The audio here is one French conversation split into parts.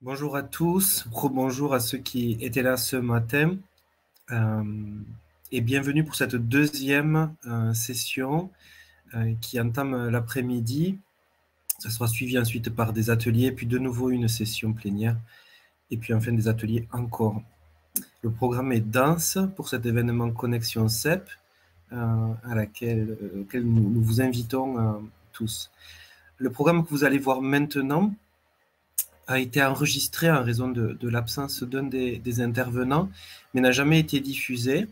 Bonjour à tous, rebonjour à ceux qui étaient là ce matin euh, et bienvenue pour cette deuxième session qui entame l'après-midi. Ça sera suivi ensuite par des ateliers, puis de nouveau une session plénière et puis enfin des ateliers encore. Le programme est dense pour cet événement Connexion CEP auquel nous vous invitons tous. Le programme que vous allez voir maintenant a été enregistré en raison de l'absence d'un des intervenants, mais n'a jamais été diffusé.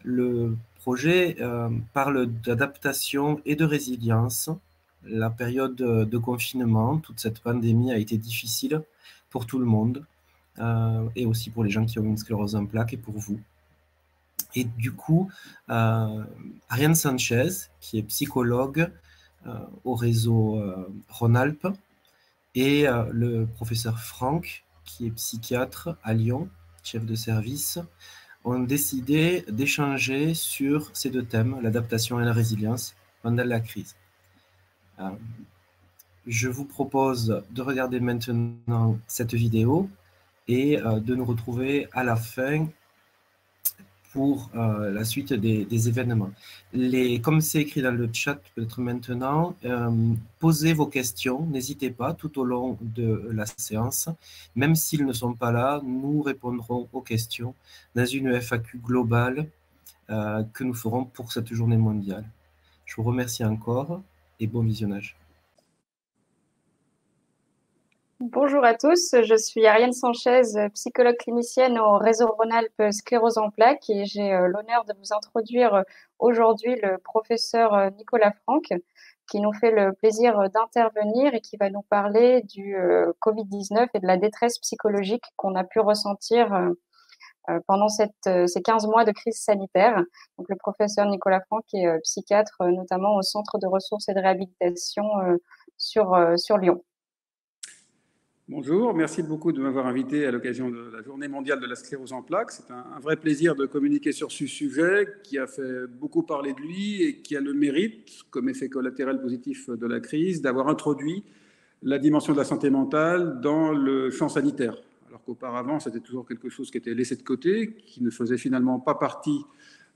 Le projet parle d'adaptation et de résilience. La période de confinement, toute cette pandémie a été difficile pour tout le monde, et aussi pour les gens qui ont une sclérose en plaques et pour vous. Et du coup, Ariane Sanchez, qui est psychologue au réseau Rhône-Alpes, et le professeur Franck, qui est psychiatre à Lyon, chef de service, ont décidé d'échanger sur ces deux thèmes, l'adaptation et la résilience, pendant la crise. Je vous propose de regarder maintenant cette vidéo et de nous retrouver à la fin pour la suite des événements. Comme c'est écrit dans le chat, peut-être maintenant, posez vos questions, n'hésitez pas tout au long de la séance. Même s'ils ne sont pas là, nous répondrons aux questions dans une FAQ globale que nous ferons pour cette journée mondiale. Je vous remercie encore et bon visionnage. Bonjour à tous, je suis Ariane Sanchez, psychologue clinicienne au réseau Rhône-Alpes Sclérose en plaques et j'ai l'honneur de vous introduire aujourd'hui le professeur Nicolas Franck qui nous fait le plaisir d'intervenir et qui va nous parler du Covid-19 et de la détresse psychologique qu'on a pu ressentir pendant ces 15 mois de crise sanitaire. Donc, le professeur Nicolas Franck est psychiatre notamment au Centre de ressources et de réhabilitation sur Lyon. Bonjour, merci beaucoup de m'avoir invité à l'occasion de la Journée mondiale de la sclérose en plaques. C'est un vrai plaisir de communiquer sur ce sujet qui a fait beaucoup parler de lui et qui a le mérite, comme effet collatéral positif de la crise, d'avoir introduit la dimension de la santé mentale dans le champ sanitaire. Alors qu'auparavant, c'était toujours quelque chose qui était laissé de côté, qui ne faisait finalement pas partie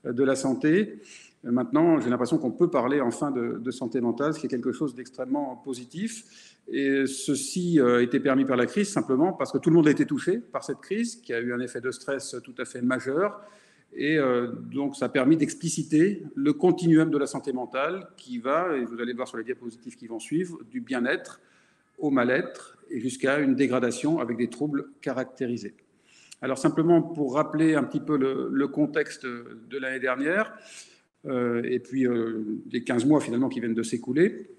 de la santé. Maintenant, j'ai l'impression qu'on peut parler enfin de santé mentale, ce qui est quelque chose d'extrêmement positif. Et ceci a été permis par la crise simplement parce que tout le monde a été touché par cette crise, qui a eu un effet de stress tout à fait majeur. Et donc, ça a permis d'expliciter le continuum de la santé mentale qui va, et vous allez voir sur les diapositives qui vont suivre, du bien-être au mal-être et jusqu'à une dégradation avec des troubles caractérisés. Alors, simplement pour rappeler un petit peu le contexte de l'année dernière, et puis des 15 mois finalement qui viennent de s'écouler.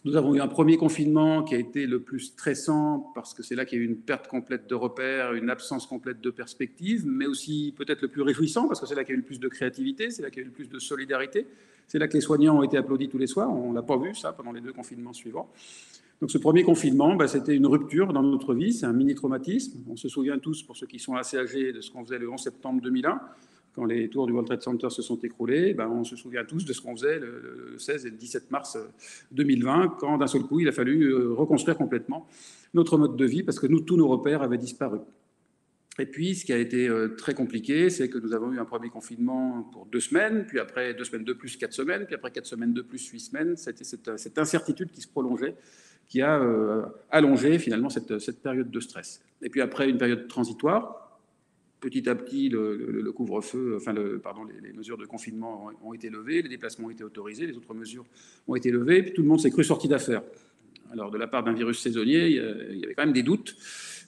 Nous avons eu un premier confinement qui a été le plus stressant parce que c'est là qu'il y a eu une perte complète de repères, une absence complète de perspectives, mais aussi peut-être le plus réjouissant parce que c'est là qu'il y a eu le plus de créativité, c'est là qu'il y a eu le plus de solidarité, c'est là que les soignants ont été applaudis tous les soirs, on ne l'a pas vu ça pendant les 2 confinements suivants. Donc ce premier confinement, c'était une rupture dans notre vie, c'est un mini-traumatisme. On se souvient tous, pour ceux qui sont assez âgés, de ce qu'on faisait le 11 septembre 2001, quand les tours du World Trade Center se sont écroulés. On se souvient tous de ce qu'on faisait le 16 et le 17 mars 2020, quand d'un seul coup, il a fallu reconstruire complètement notre mode de vie, parce que tous nos repères avaient disparu. Et puis, ce qui a été très compliqué, c'est que nous avons eu un premier confinement pour 2 semaines, puis après 2 semaines de plus, 4 semaines, puis après 4 semaines de plus, 8 semaines. C'était cette incertitude qui se prolongeait, qui a allongé finalement cette période de stress. Et puis après, une période transitoire. Petit à petit, le couvre-feu, les mesures de confinement ont été levées, les déplacements ont été autorisés, les autres mesures ont été levées, puis tout le monde s'est cru sorti d'affaire. Alors, de la part d'un virus saisonnier, il y avait quand même des doutes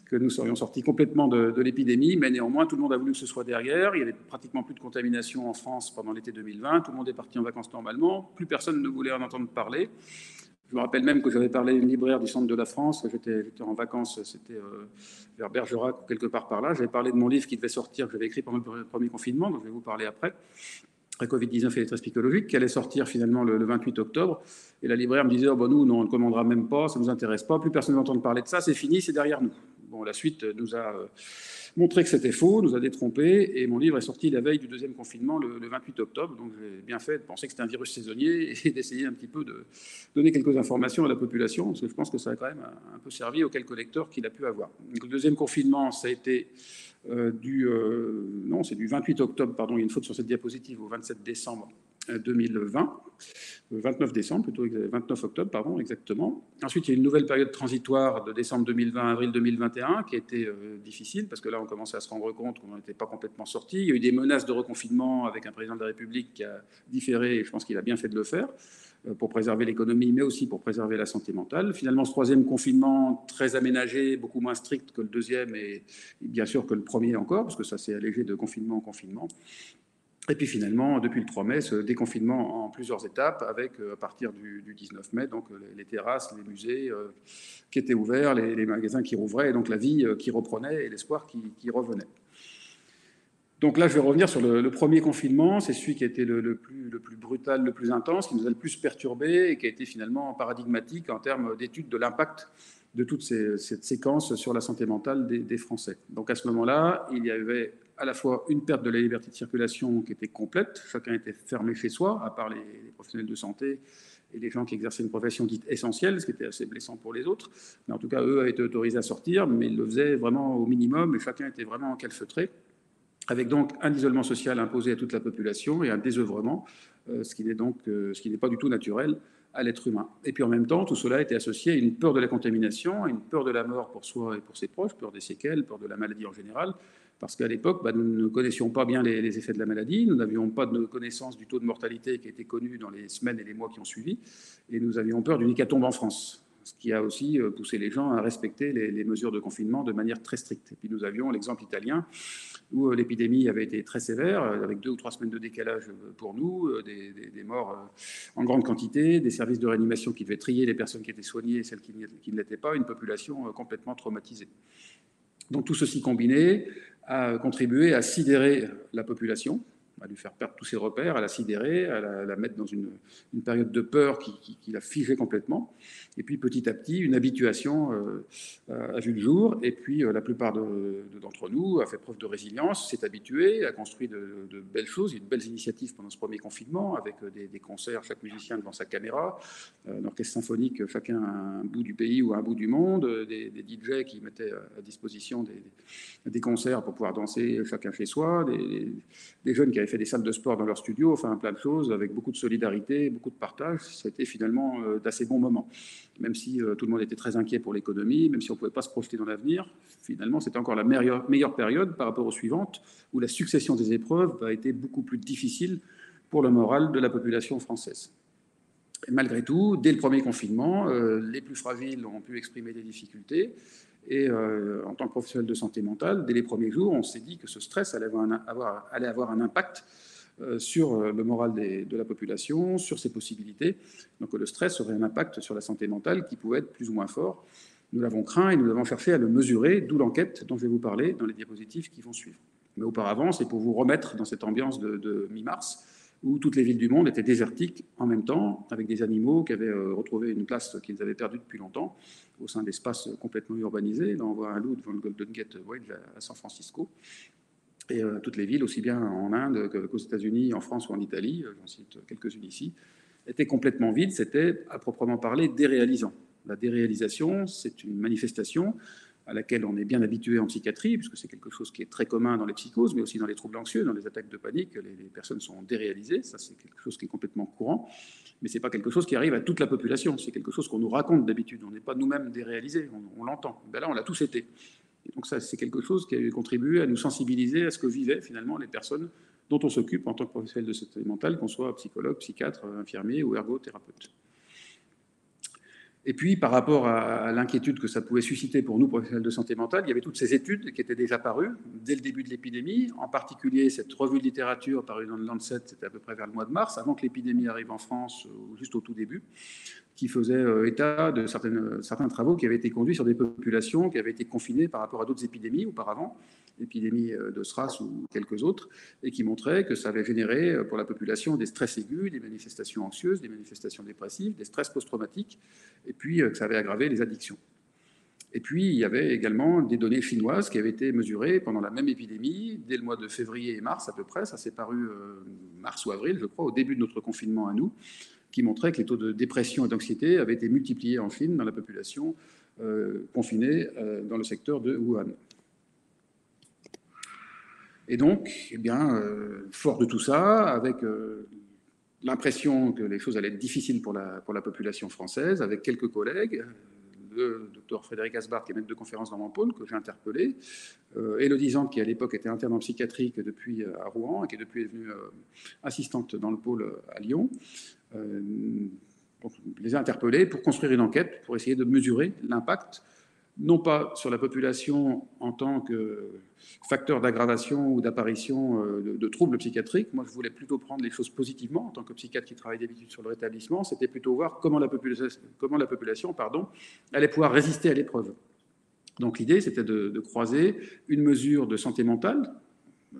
que nous serions sortis complètement de l'épidémie, mais néanmoins, tout le monde a voulu que ce soit derrière. Il y avait pratiquement plus de contamination en France pendant l'été 2020. Tout le monde est parti en vacances normalement. Plus personne ne voulait en entendre parler. Je me rappelle même que j'avais parlé à une libraire du centre de la France. J'étais en vacances, c'était vers Bergerac ou quelque part par là. J'avais parlé de mon livre qui devait sortir, que j'avais écrit pendant le premier confinement, donc je vais vous parler après. Covid-19 et les détresse psychologique, qui allait sortir finalement le 28 octobre. Et la libraire me disait, nous, on ne commandera même pas, ça ne nous intéresse pas, plus personne ne va entendre parler de ça, c'est fini, c'est derrière nous. Bon, la suite nous a montré que c'était faux, nous a détrompés, et mon livre est sorti la veille du deuxième confinement, le 28 octobre, donc j'ai bien fait de penser que c'était un virus saisonnier et d'essayer un petit peu de donner quelques informations à la population, parce que je pense que ça a quand même un peu servi aux quelques lecteurs qu'il a pu avoir. Donc, le deuxième confinement, ça a été non, c'est du 28 octobre, pardon, il y a une faute sur cette diapositive, au 27 décembre 2020, 29 décembre plutôt, 29 octobre, pardon, exactement. Ensuite, il y a une nouvelle période transitoire de décembre 2020 à avril 2021 qui a été difficile parce que là, on commençait à se rendre compte qu'on n'était pas complètement sorti. Il y a eu des menaces de reconfinement avec un président de la République qui a différé, et je pense qu'il a bien fait de le faire, pour préserver l'économie, mais aussi pour préserver la santé mentale. Finalement, ce troisième confinement, très aménagé, beaucoup moins strict que le deuxième et bien sûr que le premier encore, parce que ça s'est allégé de confinement en confinement. Et puis finalement, depuis le 3 mai, ce déconfinement en plusieurs étapes, avec à partir du 19 mai, donc les terrasses, les musées qui étaient ouverts, les magasins qui rouvraient, et donc la vie qui reprenait et l'espoir qui revenait. Donc là, je vais revenir sur le premier confinement. C'est celui qui a été le plus brutal, le plus intense, qui nous a le plus perturbé et qui a été finalement paradigmatique en termes d'étude de l'impact de toute cette séquence sur la santé mentale des Français. Donc à ce moment-là, il y avait à la fois une perte de la liberté de circulation qui était complète, chacun était fermé chez soi, à part les professionnels de santé et les gens qui exerçaient une profession dite essentielle, ce qui était assez blessant pour les autres. Mais en tout cas, eux avaient été autorisés à sortir, mais ils le faisaient vraiment au minimum et chacun était vraiment encalfeutré, avec donc un isolement social imposé à toute la population et un désœuvrement, ce qui n'est pas du tout naturel à l'être humain. Et puis en même temps, tout cela était associé à une peur de la contamination, à une peur de la mort pour soi et pour ses proches, peur des séquelles, peur de la maladie en général, parce qu'à l'époque, nous ne connaissions pas bien les effets de la maladie, nous n'avions pas de connaissance du taux de mortalité qui était connu dans les semaines et les mois qui ont suivi, et nous avions peur d'une hécatombe en France, ce qui a aussi poussé les gens à respecter les mesures de confinement de manière très stricte. Et puis nous avions l'exemple italien, où l'épidémie avait été très sévère, avec 2 ou 3 semaines de décalage pour nous, des morts en grande quantité, des services de réanimation qui devaient trier les personnes qui étaient soignées et celles qui ne l'étaient pas, une population complètement traumatisée. Donc tout ceci combiné a contribué à sidérer la population, à lui faire perdre tous ses repères, à la sidérer, à la mettre dans une période de peur qui l'a figée complètement. Et puis petit à petit, une habituation a vu le jour. Et puis la plupart d'entre nous a fait preuve de résilience, s'est habitué, a construit de belles choses. Il y a eu de belles initiatives pendant ce premier confinement, avec des concerts, chaque musicien devant sa caméra, un orchestre symphonique, chacun à un bout du pays ou à un bout du monde, des DJ qui mettaient à disposition des concerts pour pouvoir danser chacun chez soi, des jeunes qui avaient fait des salles de sport dans leur studio, enfin plein de choses, avec beaucoup de solidarité, beaucoup de partage. C'était finalement d'assez bons moments. Même si tout le monde était très inquiet pour l'économie, même si on ne pouvait pas se projeter dans l'avenir, finalement c'était encore la meilleure période par rapport aux suivantes, où la succession des épreuves a été beaucoup plus difficile pour le moral de la population française. Et malgré tout, dès le premier confinement, les plus fragiles ont pu exprimer des difficultés. Et en tant que professionnel de santé mentale, dès les premiers jours, on s'est dit que ce stress allait avoir un impact sur le moral de la population, sur ses possibilités. Donc le stress aurait un impact sur la santé mentale qui pouvait être plus ou moins fort. Nous l'avons craint et nous avons cherché à le mesurer, d'où l'enquête dont je vais vous parler dans les diapositives qui vont suivre. Mais auparavant, c'est pour vous remettre dans cette ambiance de mi-mars, où toutes les villes du monde étaient désertiques en même temps, avec des animaux qui avaient retrouvé une place qu'ils avaient perdue depuis longtemps, au sein d'espaces complètement urbanisés. Là, on voit un loup devant le Golden Gate Bridge à San Francisco. Et toutes les villes, aussi bien en Inde qu'aux États-Unis, en France ou en Italie, j'en cite quelques-unes ici, étaient complètement vides. C'était, à proprement parler, déréalisant. La déréalisation, c'est une manifestation à laquelle on est bien habitué en psychiatrie, puisque c'est quelque chose qui est très commun dans les psychoses, mais aussi dans les troubles anxieux, dans les attaques de panique. Les personnes sont déréalisées, ça c'est quelque chose qui est complètement courant, mais ce n'est pas quelque chose qui arrive à toute la population, c'est quelque chose qu'on nous raconte d'habitude, on n'est pas nous-mêmes déréalisés, on l'entend. Ben là, on l'a tous été. Et donc ça, c'est quelque chose qui a contribué à nous sensibiliser à ce que vivaient finalement les personnes dont on s'occupe en tant que professionnel de santé mentale, qu'on soit psychologue, psychiatre, infirmier ou ergothérapeute. Et puis, par rapport à l'inquiétude que ça pouvait susciter pour nous, professionnels de santé mentale, il y avait toutes ces études qui étaient déjà parues dès le début de l'épidémie, en particulier cette revue de littérature parue dans le Lancet, c'était à peu près vers le mois de mars, avant que l'épidémie arrive en France, juste au tout début, qui faisait état de certains travaux qui avaient été conduits sur des populations qui avaient été confinées par rapport à d'autres épidémies auparavant, l'épidémie de SRAS ou quelques autres, et qui montraient que ça avait généré pour la population des stress aigus, des manifestations anxieuses, des manifestations dépressives, des stress post-traumatiques, et puis que ça avait aggravé les addictions. Et puis, il y avait également des données chinoises qui avaient été mesurées pendant la même épidémie, dès le mois de février et mars à peu près. Ça s'est paru mars ou avril, je crois, au début de notre confinement à nous, qui montrait que les taux de dépression et d'anxiété avaient été multipliés en Chine dans la population confinée dans le secteur de Wuhan. Et donc, eh bien, fort de tout ça, avec l'impression que les choses allaient être difficiles pour la population française, avec quelques collègues, le docteur Frédéric Asbart, qui est maître de conférence dans mon pôle, que j'ai interpellé, Élodie Zante, qui à l'époque était interne en psychiatrie, que depuis à Rouen, et qui est depuis devenue assistante dans le pôle à Lyon. Donc, je les ai interpellés pour construire une enquête, pour essayer de mesurer l'impact, non pas sur la population en tant que facteur d'aggravation ou d'apparition de troubles psychiatriques. Moi, je voulais plutôt prendre les choses positivement. En tant que psychiatre qui travaille d'habitude sur le rétablissement, c'était plutôt voir comment la population allait pouvoir résister à l'épreuve. Donc l'idée, c'était de croiser une mesure de santé mentale.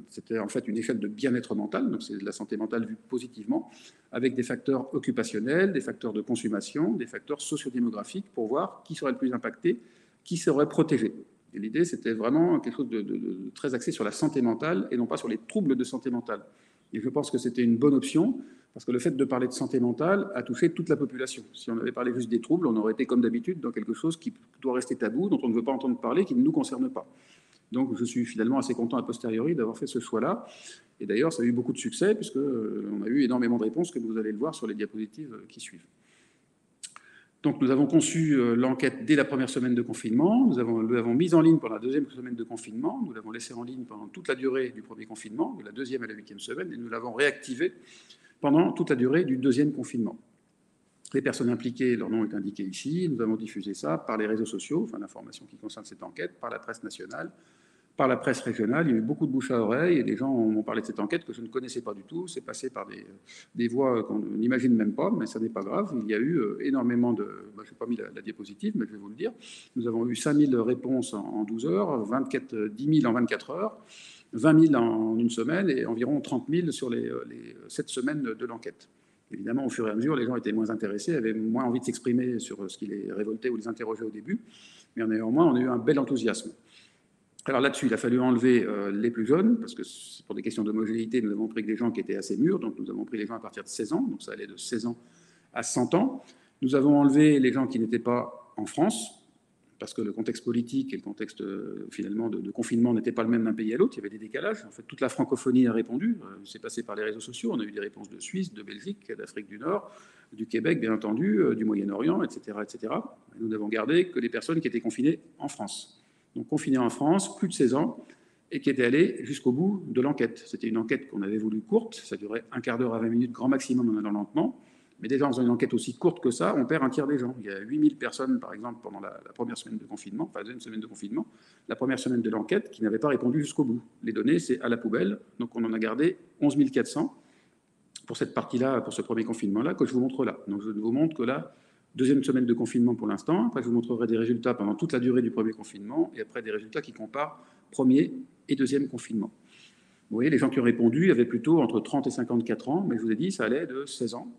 C'était en fait une échelle de bien-être mental, donc c'est de la santé mentale vue positivement, avec des facteurs occupationnels, des facteurs de consommation, des facteurs sociodémographiques, pour voir qui serait le plus impacté, qui serait protégé. Et l'idée, c'était vraiment quelque chose de très axé sur la santé mentale et non pas sur les troubles de santé mentale. Et je pense que c'était une bonne option, parce que le fait de parler de santé mentale a touché toute la population. Si on avait parlé juste des troubles, on aurait été comme d'habitude dans quelque chose qui doit rester tabou, dont on ne veut pas entendre parler, qui ne nous concerne pas. Donc je suis finalement assez content a posteriori d'avoir fait ce choix-là. Et d'ailleurs, ça a eu beaucoup de succès, puisqu'on a eu énormément de réponses, comme vous allez le voir sur les diapositives qui suivent. Donc nous avons conçu l'enquête dès la première semaine de confinement, nous l'avons mise en ligne pendant la deuxième semaine de confinement, nous l'avons laissée en ligne pendant toute la durée du premier confinement, de la deuxième à la 8e semaine, et nous l'avons réactivée pendant toute la durée du deuxième confinement. Les personnes impliquées, leur nom est indiqué ici, nous avons diffusé ça par les réseaux sociaux, enfin l'information qui concerne cette enquête, par la presse nationale, par la presse régionale. Il y a eu beaucoup de bouche à oreille et les gens m'ont parlé de cette enquête que je ne connaissais pas du tout. C'est passé par des voies qu'on n'imagine même pas, mais ça n'est pas grave. Il y a eu énormément de... je n'ai pas mis la diapositive, mais je vais vous le dire. Nous avons eu 5000 réponses en 12 heures, 10 000 en 24 heures, 20 000 en une semaine et environ 30 000 sur les 7 semaines de l'enquête. Évidemment, au fur et à mesure, les gens étaient moins intéressés, avaient moins envie de s'exprimer sur ce qui les révoltait ou les interrogeait au début, mais néanmoins, on a eu un bel enthousiasme. Alors là-dessus, il a fallu enlever les plus jeunes, parce que pour des questions d'homogénéité, nous avons pris que des gens qui étaient assez mûrs, donc nous avons pris les gens à partir de 16 ans, donc ça allait de 16 ans à 100 ans. Nous avons enlevé les gens qui n'étaient pas en France, parce que le contexte politique et le contexte finalement de confinement n'étaient pas le même d'un pays à l'autre, il y avait des décalages. En fait, toute la francophonie a répondu, c'est passé par les réseaux sociaux, on a eu des réponses de Suisse, de Belgique, d'Afrique du Nord, du Québec, bien entendu, du Moyen-Orient, etc., etc. Et nous n'avons gardé que les personnes qui étaient confinées en France. Donc confinés en France, plus de 16 ans, et qui étaient allés jusqu'au bout de l'enquête. C'était une enquête qu'on avait voulu courte, ça durait un quart d'heure à 20 minutes, grand maximum en allant lentement. Mais déjà, en faisant une enquête aussi courte que ça, on perd un tiers des gens. Il y a 8000 personnes, par exemple, pendant la première semaine de confinement, enfin la deuxième semaine de confinement, la première semaine de l'enquête, qui n'avaient pas répondu jusqu'au bout. Les données, c'est à la poubelle. Donc on en a gardé 11 400 pour cette partie-là, pour ce premier confinement-là, que je vous montre là. Donc je vous montre que là, deuxième semaine de confinement pour l'instant. Après, je vous montrerai des résultats pendant toute la durée du premier confinement, et après des résultats qui comparent premier et deuxième confinement. Vous voyez, les gens qui ont répondu, il y avait plutôt entre 30 et 54 ans, mais je vous ai dit, ça allait de 16 ans.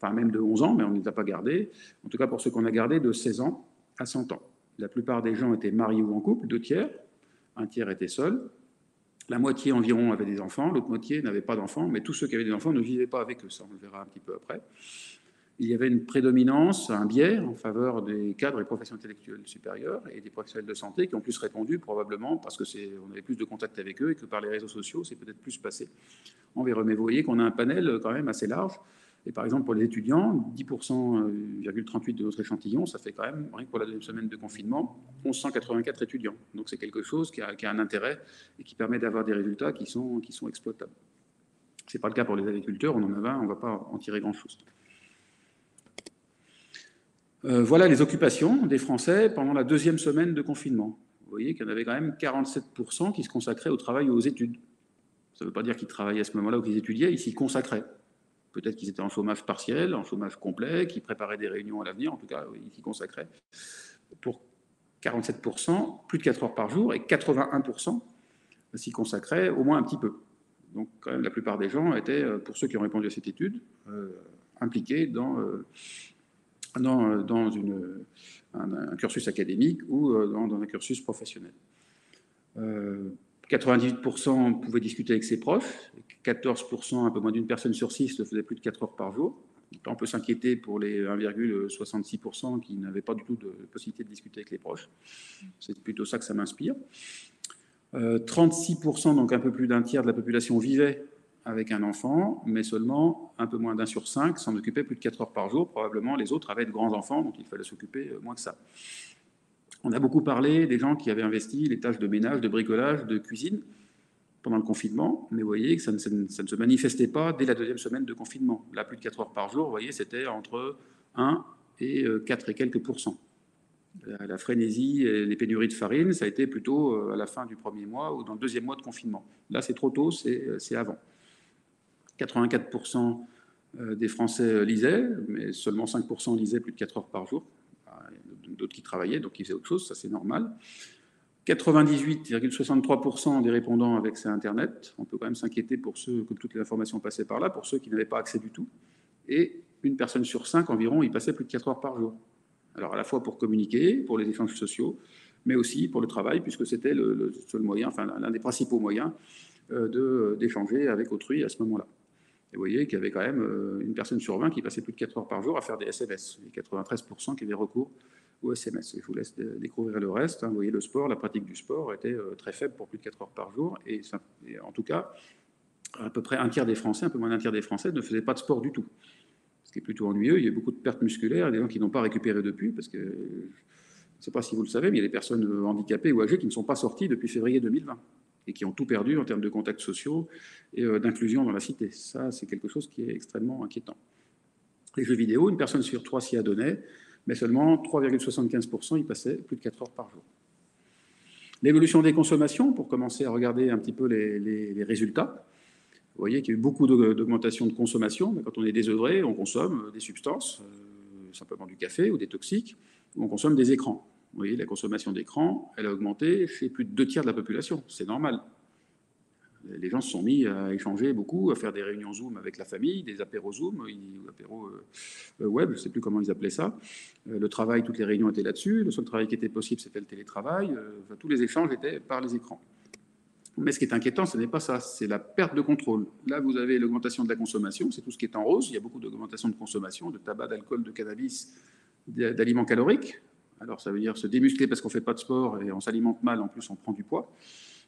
Enfin même de 11 ans, mais on ne les a pas gardés. En tout cas, pour ceux qu'on a gardés, de 16 ans à 100 ans. La plupart des gens étaient mariés ou en couple, 2 tiers. Un tiers était seul. La moitié environ avait des enfants, l'autre moitié n'avait pas d'enfants, mais tous ceux qui avaient des enfants ne vivaient pas avec eux. Ça, on le verra un petit peu après. Il y avait une prédominance, un biais en faveur des cadres et professions intellectuelles supérieures et des professionnels de santé qui ont plus répondu, probablement parce qu'on avait plus de contact avec eux et que par les réseaux sociaux, c'est peut-être plus passé envers eux. Mais vous voyez qu'on a un panel quand même assez large. Et par exemple, pour les étudiants, 10,38% de notre échantillon, ça fait quand même, rien que pour la deuxième semaine de confinement, 1184 étudiants. Donc c'est quelque chose qui a un intérêt et qui permet d'avoir des résultats qui sont exploitables. Ce n'est pas le cas pour les agriculteurs, on en a 20, on ne va pas en tirer grand-chose. Voilà les occupations des Français pendant la deuxième semaine de confinement. Vous voyez qu'il y en avait quand même 47% qui se consacraient au travail ou aux études. Ça ne veut pas dire qu'ils travaillaient à ce moment-là ou qu'ils étudiaient, ils s'y consacraient. Peut-être qu'ils étaient en chômage partiel, en chômage complet, qu'ils préparaient des réunions à l'avenir, en tout cas, ils s'y consacraient. Pour 47%, plus de 4 heures par jour, et 81% s'y consacraient au moins un petit peu. Donc, quand même, la plupart des gens étaient, pour ceux qui ont répondu à cette étude, impliqués dans dans un cursus académique ou dans un cursus professionnel. 98% pouvaient discuter avec ses proches, 14%, un peu moins d'une personne sur 6, le faisait plus de 4 heures par jour. Donc là, on peut s'inquiéter pour les 1,66% qui n'avaient pas du tout de possibilité de discuter avec les proches. C'est plutôt ça que ça m'inspire. 36%, donc un peu plus d'un tiers de la population vivait avec un enfant, mais seulement un peu moins d'un sur 5 s'en occupait plus de 4 heures par jour. Probablement, les autres avaient de grands enfants, donc il fallait s'occuper moins que ça. On a beaucoup parlé des gens qui avaient investi les tâches de ménage, de bricolage, de cuisine pendant le confinement, mais vous voyez que ça ne se manifestait pas dès la deuxième semaine de confinement. Là, plus de 4 heures par jour, vous voyez, c'était entre 1 et 4 et quelques pourcents. La frénésie et les pénuries de farine, ça a été plutôt à la fin du premier mois ou dans le deuxième mois de confinement. Là, c'est trop tôt, c'est avant. 84% des Français lisaient, mais seulement 5% lisaient plus de 4 heures par jour. D'autres qui travaillaient, donc qui faisaient autre chose, ça c'est normal. 98,63% des répondants avaient accès à Internet. On peut quand même s'inquiéter pour ceux que toutes les informations passaient par là, pour ceux qui n'avaient pas accès du tout. Et une personne sur 5 environ y passait plus de 4 heures par jour. Alors à la fois pour communiquer, pour les échanges sociaux, mais aussi pour le travail, puisque c'était le seul moyen, enfin l'un des principaux moyens d'échanger avec autrui à ce moment-là. Et vous voyez qu'il y avait quand même une personne sur 20 qui passait plus de 4 heures par jour à faire des SMS, et 93% qui avaient recours aux SMS. Et je vous laisse découvrir le reste. Vous voyez, le sport, la pratique du sport était très faible pour plus de 4 heures par jour. Et en tout cas, à peu près un tiers des Français, un peu moins d'un tiers des Français, ne faisaient pas de sport du tout. Ce qui est plutôt ennuyeux. Il y a beaucoup de pertes musculaires, des gens qui n'ont pas récupéré depuis, parce que, je ne sais pas si vous le savez, mais il y a des personnes handicapées ou âgées qui ne sont pas sorties depuis février 2020 et qui ont tout perdu en termes de contacts sociaux et d'inclusion dans la cité. Ça, c'est quelque chose qui est extrêmement inquiétant. Les jeux vidéo, une personne sur 3 s'y adonnait, mais seulement 3,75% y passaient plus de 4 heures par jour. L'évolution des consommations, pour commencer à regarder un petit peu les résultats. Vous voyez qu'il y a eu beaucoup d'augmentation de consommation. Mais quand on est désœuvré, on consomme des substances, simplement du café ou des toxiques, ou on consomme des écrans. Vous voyez, la consommation d'écrans, elle a augmenté chez plus de 2 tiers de la population. C'est normal. Les gens se sont mis à échanger beaucoup, à faire des réunions Zoom avec la famille, des apéros Zoom, ou apéros web, je ne sais plus comment ils appelaient ça. Le travail, toutes les réunions étaient là-dessus. Le seul travail qui était possible, c'était le télétravail. Enfin, tous les échanges étaient par les écrans. Mais ce qui est inquiétant, ce n'est pas ça, c'est la perte de contrôle. Là, vous avez l'augmentation de la consommation, c'est tout ce qui est en rose. Il y a beaucoup d'augmentation de consommation, de tabac, d'alcool, de cannabis, d'aliments caloriques. Alors, ça veut dire se démuscler parce qu'on ne fait pas de sport et on s'alimente mal, en plus on prend du poids.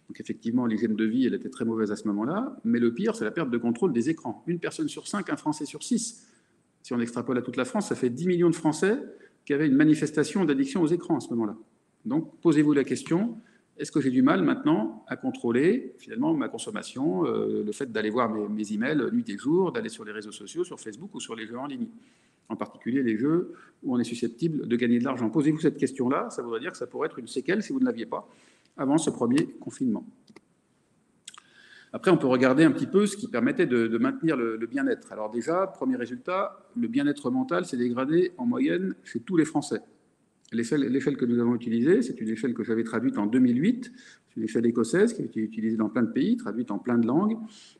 Donc effectivement, l'hygiène de vie, elle était très mauvaise à ce moment-là. Mais le pire, c'est la perte de contrôle des écrans. Une personne sur 5, un Français sur 6. Si on extrapole à toute la France, ça fait 10 millions de Français qui avaient une manifestation d'addiction aux écrans à ce moment-là. Donc posez-vous la question, est-ce que j'ai du mal maintenant à contrôler finalement ma consommation, le fait d'aller voir mes emails nuit et jour, d'aller sur les réseaux sociaux, sur Facebook ou sur les jeux en ligne, en particulier les jeux où on est susceptible de gagner de l'argent. Posez-vous cette question-là, ça voudrait dire que ça pourrait être une séquelle si vous ne l'aviez pas avant ce premier confinement. Après, on peut regarder un petit peu ce qui permettait de maintenir le bien-être. Alors déjà, premier résultat, le bien-être mental s'est dégradé en moyenne chez tous les Français. L'échelle que nous avons utilisée, c'est une échelle que j'avais traduite en 2008, c'est une échelle écossaise qui a été utilisée dans plein de pays, traduite en plein de langues,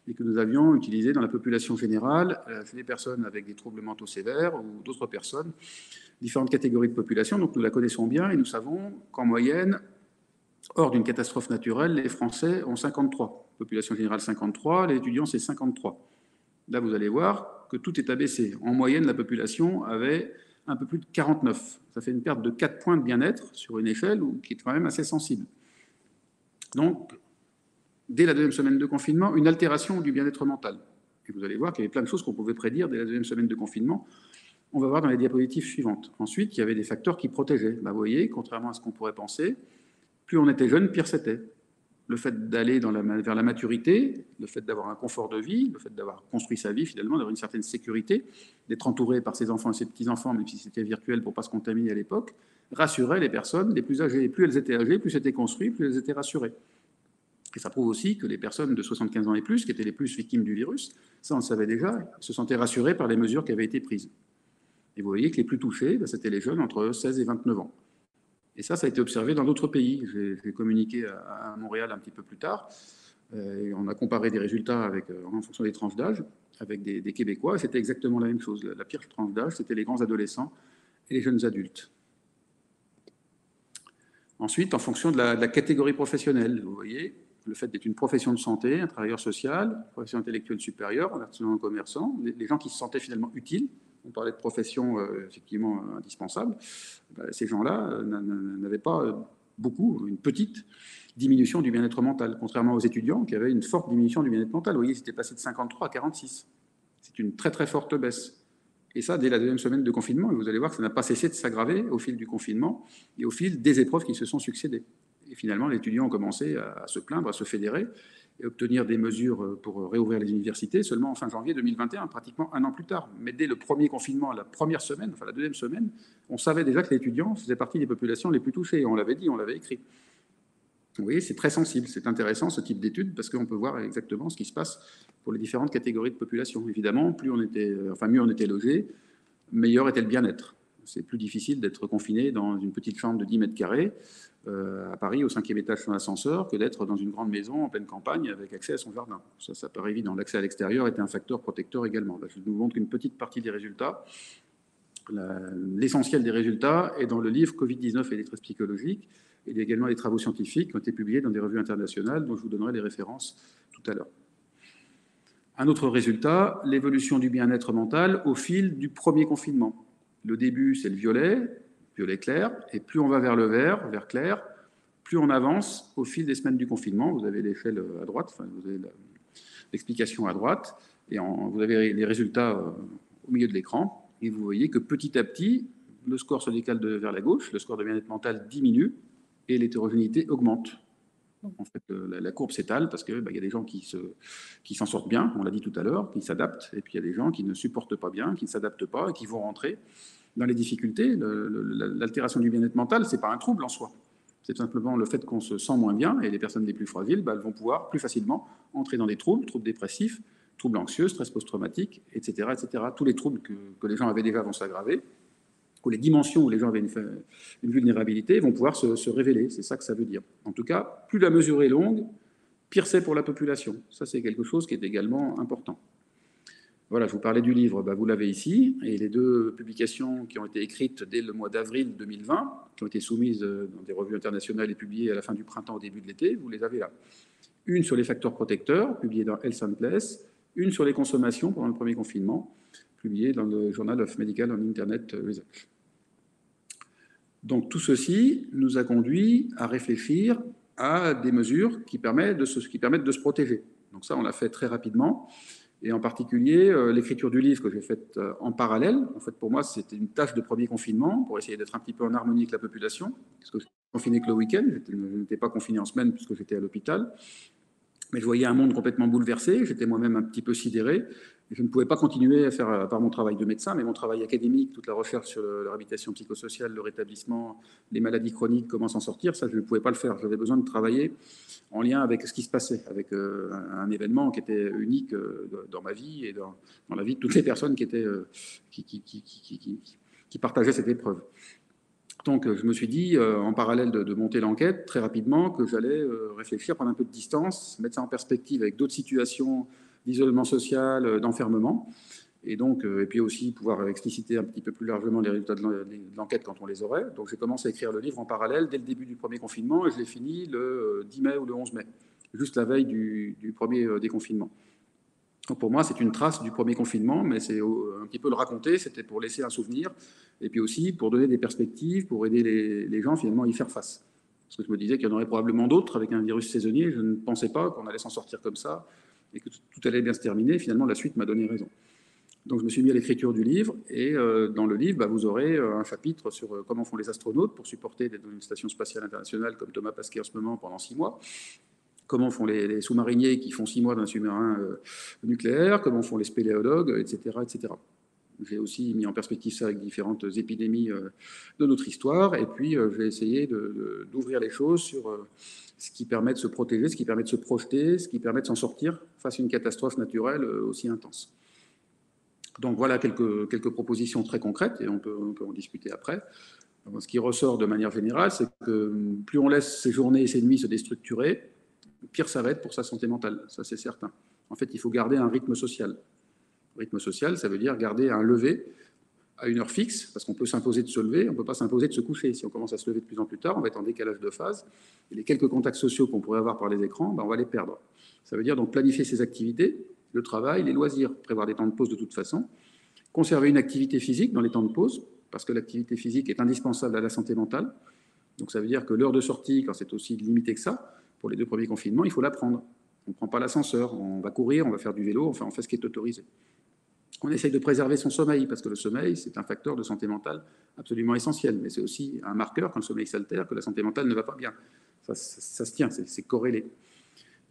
et que nous avions utilisée dans la population générale, chez des personnes avec des troubles mentaux sévères ou d'autres personnes, différentes catégories de population. Donc nous la connaissons bien et nous savons qu'en moyenne, hors d'une catastrophe naturelle, les Français ont 53. Population générale 53, les étudiants c'est 53. Là, vous allez voir que tout est abaissé. En moyenne, la population avait un peu plus de 49. Ça fait une perte de 4 points de bien-être sur une échelle qui est quand même assez sensible. Donc, dès la deuxième semaine de confinement, une altération du bien-être mental. Et vous allez voir qu'il y avait plein de choses qu'on pouvait prédire dès la deuxième semaine de confinement. On va voir dans les diapositives suivantes. Ensuite, il y avait des facteurs qui protégeaient. Vous voyez, contrairement à ce qu'on pourrait penser, plus on était jeune, pire c'était. Le fait d'aller vers la maturité, le fait d'avoir un confort de vie, le fait d'avoir construit sa vie finalement, d'avoir une certaine sécurité, d'être entouré par ses enfants et ses petits-enfants, même si c'était virtuel pour ne pas se contaminer à l'époque, rassurait les personnes les plus âgées. Plus elles étaient âgées, plus c'était construit, plus elles étaient rassurées. Et ça prouve aussi que les personnes de 75 ans et plus, qui étaient les plus victimes du virus, ça on le savait déjà, se sentaient rassurées par les mesures qui avaient été prises. Et vous voyez que les plus touchés, c'était les jeunes entre 16 et 29 ans. Et ça a été observé dans d'autres pays. J'ai communiqué à Montréal un petit peu plus tard. Et on a comparé des résultats en fonction des tranches d'âge avec des Québécois. C'était exactement la même chose. La pire tranche d'âge, c'était les grands adolescents et les jeunes adultes. Ensuite, en fonction de la catégorie professionnelle, vous voyez, le fait d'être une profession de santé, un travailleur social, une profession intellectuelle supérieure, un artisan, un commerçant, les gens qui se sentaient finalement utiles, on parlait de profession effectivement indispensable, ces gens-là n'avaient pas beaucoup, une petite diminution du bien-être mental, contrairement aux étudiants qui avaient une forte diminution du bien-être mental. Vous voyez, c'était passé de 53 à 46. C'est une très très forte baisse. Et ça, dès la deuxième semaine de confinement, et vous allez voir que ça n'a pas cessé de s'aggraver au fil du confinement et au fil des épreuves qui se sont succédées. Et finalement, les étudiants ont commencé à se plaindre, à se fédérer et obtenir des mesures pour réouvrir les universités seulement en fin janvier 2021, pratiquement un an plus tard. Mais dès le premier confinement, la première semaine, enfin la deuxième semaine, on savait déjà que les étudiants faisaient partie des populations les plus touchées. On l'avait dit, on l'avait écrit. Vous voyez, c'est très sensible, c'est intéressant ce type d'études parce qu'on peut voir exactement ce qui se passe pour les différentes catégories de population. Évidemment, mieux on était logé, meilleur était le bien-être. C'est plus difficile d'être confiné dans une petite chambre de 10 mètres carrés à Paris, au 5e étage sans ascenseur, que d'être dans une grande maison en pleine campagne avec accès à son jardin. Ça paraît évident. L'accès à l'extérieur était un facteur protecteur également. Là, je vous montre qu'une petite partie des résultats. L'essentiel des résultats est dans le livre Covid-19 et les stress psychologiques, et également les travaux scientifiques qui ont été publiés dans des revues internationales dont je vous donnerai les références tout à l'heure. Un autre résultat, l'évolution du bien-être mental au fil du premier confinement. Le début, c'est le violet clair, et plus on va vers le vert clair, plus on avance au fil des semaines du confinement. Vous avez l'échelle à droite, enfin, vous avez l'explication à droite, et vous avez les résultats au milieu de l'écran, et vous voyez que petit à petit, le score se décale vers la gauche, le score de bien-être mental diminue, et l'hétérogénéité augmente. En fait, la courbe s'étale parce qu'il y a des gens qui s'en sortent bien, on l'a dit tout à l'heure, qui s'adaptent, et puis il y a des gens qui ne supportent pas bien, qui ne s'adaptent pas et qui vont rentrer dans les difficultés. L'altération du bien-être mental, ce n'est pas un trouble en soi. C'est simplement le fait qu'on se sent moins bien, et les personnes les plus fragiles elles vont pouvoir plus facilement entrer dans des troubles dépressifs, troubles anxieux, stress post-traumatique, etc., etc. Tous les troubles que les gens avaient déjà vont s'aggraver, où les dimensions où les gens avaient une vulnérabilité vont pouvoir se révéler. C'est ça que ça veut dire. En tout cas, plus la mesure est longue, pire c'est pour la population. Ça, c'est quelque chose qui est également important. Voilà, je vous parlais du livre, vous l'avez ici, et les deux publications qui ont été écrites dès le mois d'avril 2020, qui ont été soumises dans des revues internationales et publiées à la fin du printemps, au début de l'été, vous les avez là. Une sur les facteurs protecteurs, publiée dans Health and Place, une sur les consommations pendant le premier confinement, publiée dans le Journal of Medical and Internet Research. Donc tout ceci nous a conduit à réfléchir à des mesures qui permettent de se protéger. Donc ça, on l'a fait très rapidement. Et en particulier, l'écriture du livre que j'ai faite en parallèle. En fait, pour moi, c'était une tâche de premier confinement pour essayer d'être un petit peu en harmonie avec la population. Parce que je suis confiné que le week-end, je n'étais pas confiné en semaine puisque j'étais à l'hôpital. Mais je voyais un monde complètement bouleversé, j'étais moi-même un petit peu sidéré. Et je ne pouvais pas continuer à faire, par mon travail de médecin, mais mon travail académique, toute la recherche sur la réhabilitation psychosociale, le rétablissement, les maladies chroniques, comment s'en sortir, ça je ne pouvais pas le faire. J'avais besoin de travailler en lien avec ce qui se passait, avec un événement qui était unique dans ma vie et dans la vie de toutes les personnes qui partageaient cette épreuve. Donc, je me suis dit, en parallèle de monter l'enquête, très rapidement, que j'allais réfléchir, prendre un peu de distance, mettre ça en perspective avec d'autres situations d'isolement social, d'enfermement, et puis aussi pouvoir expliciter un petit peu plus largement les résultats de l'enquête quand on les aurait. Donc, j'ai commencé à écrire le livre en parallèle dès le début du premier confinement, et je l'ai fini le 10 mai ou le 11 mai, juste la veille du premier déconfinement. Donc pour moi, c'est une trace du premier confinement, mais c'est un petit peu le raconter, c'était pour laisser un souvenir, et puis aussi pour donner des perspectives, pour aider les gens finalement à y faire face. Parce que je me disais qu'il y en aurait probablement d'autres avec un virus saisonnier, je ne pensais pas qu'on allait s'en sortir comme ça, et que tout allait bien se terminer. Finalement, la suite m'a donné raison. Donc je me suis mis à l'écriture du livre, et dans le livre, vous aurez un chapitre sur comment font les astronautes pour supporter une station spatiale internationale comme Thomas Pesquet en ce moment pendant 6 mois. Comment font les sous-mariniers qui font 6 mois d'un sous-marin nucléaire, comment font les spéléologues, etc., etc. J'ai aussi mis en perspective ça avec différentes épidémies de notre histoire, et puis j'ai essayé d'ouvrir les choses sur ce qui permet de se protéger, ce qui permet de se projeter, ce qui permet de s'en sortir face à une catastrophe naturelle aussi intense. Donc voilà quelques propositions très concrètes, et on peut en discuter après. Alors, ce qui ressort de manière générale, c'est que plus on laisse ces journées et ces nuits se déstructurer, pire ça va être pour sa santé mentale, ça c'est certain. En fait, il faut garder un rythme social. Rythme social, ça veut dire garder un lever à une heure fixe, parce qu'on peut s'imposer de se lever, on ne peut pas s'imposer de se coucher. Si on commence à se lever de plus en plus tard, on va être en décalage de phase, et les quelques contacts sociaux qu'on pourrait avoir par les écrans, on va les perdre. Ça veut dire donc planifier ses activités, le travail, les loisirs, prévoir des temps de pause de toute façon, conserver une activité physique dans les temps de pause, parce que l'activité physique est indispensable à la santé mentale. Donc ça veut dire que l'heure de sortie, quand c'est aussi limité que ça, pour les 2 premiers confinements, il faut la prendre. On ne prend pas l'ascenseur, on va courir, on va faire du vélo, enfin on fait ce qui est autorisé. On essaye de préserver son sommeil, parce que le sommeil, c'est un facteur de santé mentale absolument essentiel, mais c'est aussi un marqueur, quand le sommeil s'altère, que la santé mentale ne va pas bien. Ça se tient, c'est corrélé.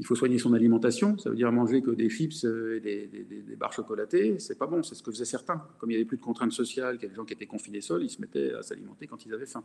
Il faut soigner son alimentation, ça veut dire manger que des chips et des barres chocolatées, c'est pas bon, c'est ce que faisaient certains. Comme il n'y avait plus de contraintes sociales, qu'il y a des gens qui étaient confinés seuls, ils se mettaient à s'alimenter quand ils avaient faim.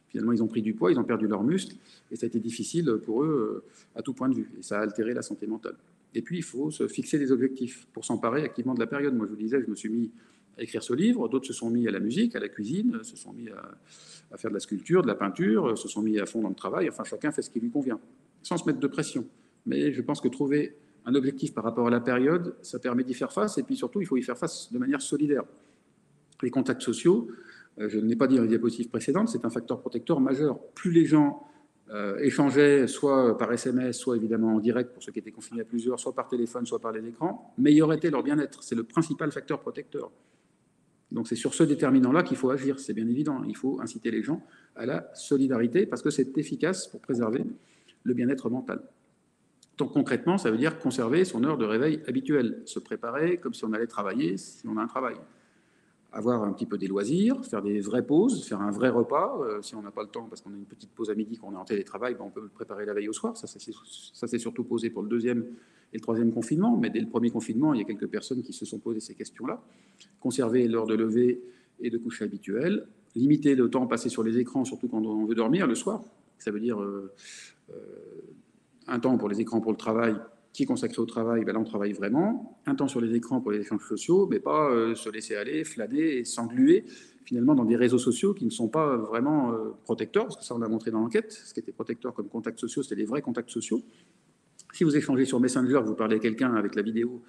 Finalement, ils ont pris du poids, ils ont perdu leurs muscles, et ça a été difficile pour eux à tout point de vue, et ça a altéré la santé mentale. Et puis, il faut se fixer des objectifs pour s'emparer activement de la période. Moi, je vous disais, je me suis mis à écrire ce livre, d'autres se sont mis à la musique, à la cuisine, se sont mis à faire de la sculpture, de la peinture, se sont mis à fond dans le travail, enfin, chacun fait ce qui lui convient, sans se mettre de pression. Mais je pense que trouver un objectif par rapport à la période, ça permet d'y faire face, et puis surtout, il faut y faire face de manière solidaire. Les contacts sociaux, je ne l'ai pas dit dans les diapositives précédentes, c'est un facteur protecteur majeur. Plus les gens échangeaient, soit par SMS, soit évidemment en direct pour ceux qui étaient confinés à plusieurs, soit par téléphone, soit par les écrans, meilleur était leur bien-être. C'est le principal facteur protecteur. Donc c'est sur ce déterminant-là qu'il faut agir, c'est bien évident. Il faut inciter les gens à la solidarité parce que c'est efficace pour préserver le bien-être mental. Donc concrètement, ça veut dire conserver son heure de réveil habituelle, se préparer comme si on allait travailler, si on a un travail. Avoir un petit peu des loisirs, faire des vraies pauses, faire un vrai repas. Si on n'a pas le temps, parce qu'on a une petite pause à midi, qu'on est en télétravail, ben on peut préparer la veille au soir. Ça c'est surtout posé pour le 2e et le 3e confinement. Mais dès le 1er confinement, il y a quelques personnes qui se sont posées ces questions-là. Conserver l'heure de lever et de coucher habituelle. Limiter le temps passé sur les écrans, surtout quand on veut dormir le soir. Ça veut dire un temps pour les écrans pour le travail, qui est consacré au travail, ben là on travaille vraiment. Un temps sur les écrans pour les échanges sociaux, mais pas se laisser aller, flâner et s'engluer finalement dans des réseaux sociaux qui ne sont pas vraiment protecteurs, parce que ça on l'a montré dans l'enquête, ce qui était protecteur comme contacts sociaux, c'était les vrais contacts sociaux. Si vous échangez sur Messenger, vous parlez à quelqu'un avec la vidéo,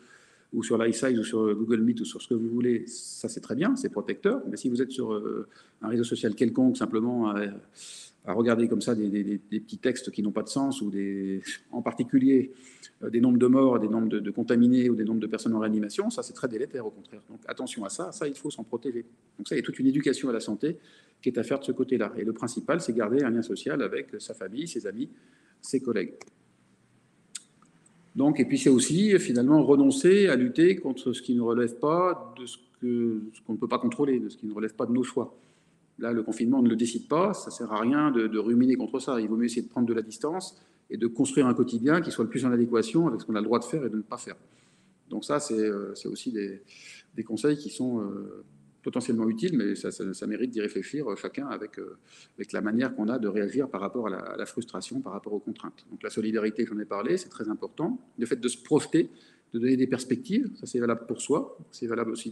ou sur l'iSize, ou sur Google Meet, ou sur ce que vous voulez, ça c'est très bien, c'est protecteur. Mais si vous êtes sur un réseau social quelconque, simplement à regarder comme ça des petits textes qui n'ont pas de sens, ou en particulier des nombres de morts, des nombres de contaminés ou des nombres de personnes en réanimation, ça c'est très délétère au contraire. Donc attention à ça, il faut s'en protéger. Donc ça, il y a toute une éducation à la santé qui est à faire de ce côté-là. Et le principal, c'est garder un lien social avec sa famille, ses amis, ses collègues. Donc, et puis c'est aussi finalement renoncer à lutter contre ce qui ne relève pas de ce qu'on ne peut pas contrôler, de ce qui ne relève pas de nos choix. Là, le confinement, on ne le décide pas, ça ne sert à rien de ruminer contre ça. Il vaut mieux essayer de prendre de la distance et de construire un quotidien qui soit le plus en adéquation avec ce qu'on a le droit de faire et de ne pas faire. Donc ça, c'est aussi des conseils qui sont potentiellement utiles, mais ça mérite d'y réfléchir chacun avec la manière qu'on a de réagir par rapport à la frustration, par rapport aux contraintes. Donc la solidarité, j'en ai parlé, c'est très important. Le fait de se projeter, de donner des perspectives, ça c'est valable pour soi, c'est valable aussi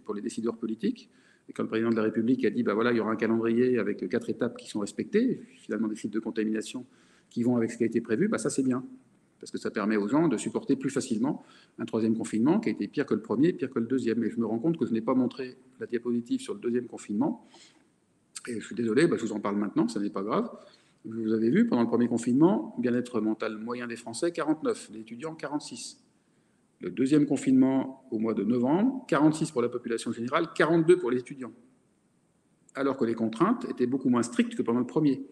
pour les décideurs politiques. Et quand le président de la République a dit, ben voilà, il y aura un calendrier avec 4 étapes qui sont respectées, finalement des sites de contamination qui vont avec ce qui a été prévu, ben ça c'est bien. Parce que ça permet aux gens de supporter plus facilement un 3e confinement qui a été pire que le 1er, pire que le 2e. Et je me rends compte que je n'ai pas montré la diapositive sur le 2e confinement. Et je suis désolé, ben je vous en parle maintenant, ça n'est pas grave. Vous avez vu, pendant le 1er confinement, bien-être mental moyen des Français, 49, les étudiants, 46. Le 2e confinement au mois de novembre, 46 pour la population générale, 42 pour les étudiants. Alors que les contraintes étaient beaucoup moins strictes que pendant le 1er.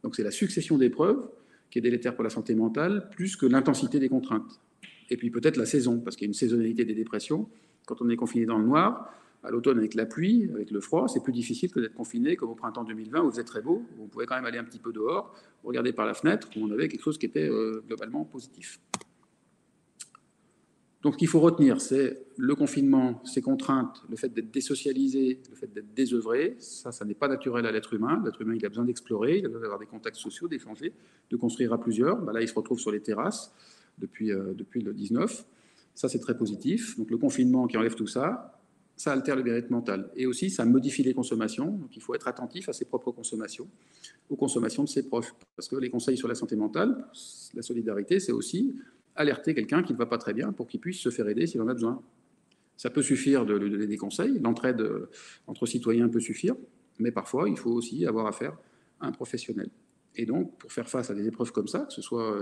Donc c'est la succession d'épreuves qui est délétère pour la santé mentale, plus que l'intensité des contraintes. Et puis peut-être la saison, parce qu'il y a une saisonnalité des dépressions. Quand on est confiné dans le noir, à l'automne avec la pluie, avec le froid, c'est plus difficile que d'être confiné comme au printemps 2020 où vous êtes très beau, où vous pouvez quand même aller un petit peu dehors, regarder par la fenêtre, où on avait quelque chose qui était globalement positif. Donc ce qu'il faut retenir, c'est le confinement, ses contraintes, le fait d'être désocialisé, le fait d'être désœuvré, ça n'est pas naturel à l'être humain. L'être humain, il a besoin d'explorer, il a besoin d'avoir des contacts sociaux, d'échanger, de construire à plusieurs. Ben là, il se retrouve sur les terrasses depuis le 19. Ça, c'est très positif. Donc le confinement qui enlève tout ça, ça altère le bien-être mental. Et aussi, ça modifie les consommations. Donc il faut être attentif à ses propres consommations, aux consommations de ses proches. Parce que les conseils sur la santé mentale, la solidarité, c'est aussi alerter quelqu'un qui ne va pas très bien pour qu'il puisse se faire aider s'il en a besoin. Ça peut suffire de lui donner des conseils, l'entraide entre citoyens peut suffire, mais parfois il faut aussi avoir affaire à un professionnel. Et donc, pour faire face à des épreuves comme ça, que ce soit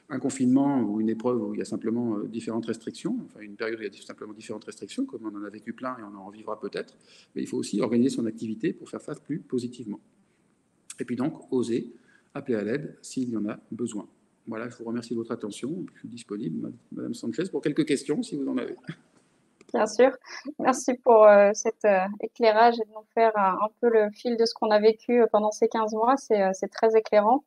un confinement ou une épreuve où il y a simplement différentes restrictions, enfin une période où il y a simplement différentes restrictions, comme on en a vécu plein et on en vivra peut-être, mais il faut aussi organiser son activité pour faire face plus positivement. Et puis donc, oser appeler à l'aide s'il y en a besoin. Voilà, je vous remercie de votre attention. Je suis disponible, Madame Sanchez, pour quelques questions, si vous en avez. Bien sûr. Merci pour cet éclairage et de nous faire un peu le fil de ce qu'on a vécu pendant ces 15 mois. C'est très éclairant.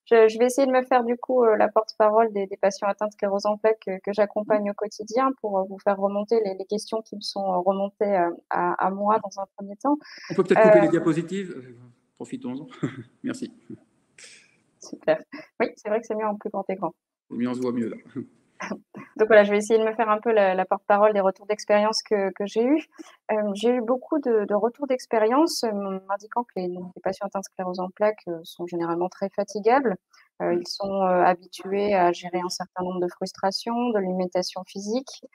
Je vais essayer de me faire du coup la porte-parole des patients atteints de sclérose en plaques que j'accompagne au quotidien pour vous faire remonter les questions qui me sont remontées à moi dans un premier temps. On peut peut-être couper les diapositives. Profitons-en. Merci. Super. Oui, c'est vrai que c'est mieux en plus grand écran. Mais on se voit mieux là. Donc voilà, je vais essayer de me faire un peu la porte-parole des retours d'expérience que j'ai eus. J'ai eu beaucoup de retours d'expérience m'indiquant que les patients atteints de sclérose en plaques sont généralement très fatigables. Ils sont habitués à gérer un certain nombre de frustrations, de limitations physiques.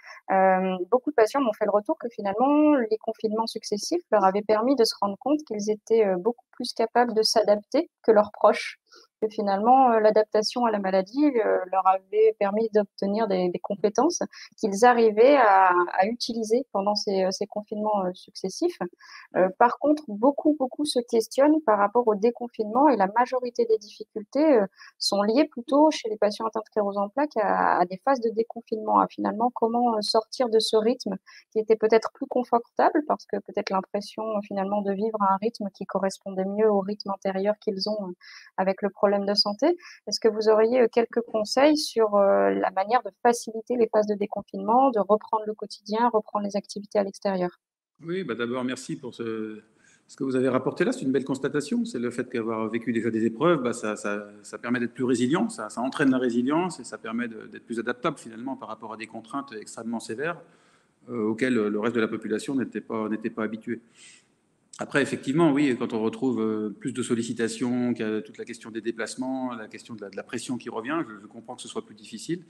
Beaucoup de patients m'ont fait le retour que finalement, les confinements successifs leur avaient permis de se rendre compte qu'ils étaient beaucoup plus capables de s'adapter que leurs proches. Que finalement, l'adaptation à la maladie leur avait permis d'obtenir des compétences qu'ils arrivaient à utiliser pendant ces confinements successifs. Par contre, beaucoup se questionnent par rapport au déconfinement et la majorité des difficultés sont liées plutôt chez les patients atteints de sclérose en plaques à des phases de déconfinement, à finalement comment sortir de ce rythme qui était peut-être plus confortable parce que peut-être l'impression finalement de vivre à un rythme qui correspondait mieux au rythme intérieur qu'ils ont avec le problème de santé. Est-ce que vous auriez quelques conseils sur la manière de faciliter les phases de déconfinement, de reprendre le quotidien, reprendre les activités à l'extérieur? Oui, d'abord, merci pour ce que vous avez rapporté là. C'est une belle constatation. C'est le fait qu'avoir vécu déjà des épreuves, ça permet d'être plus résilient, ça entraîne la résilience et ça permet d'être plus adaptable finalement par rapport à des contraintes extrêmement sévères auxquelles le reste de la population n'était pas habitué. Après, effectivement, oui, quand on retrouve plus de sollicitations, qu'il y a toute la question des déplacements, la question de la pression qui revient, je comprends que ce soit plus difficile.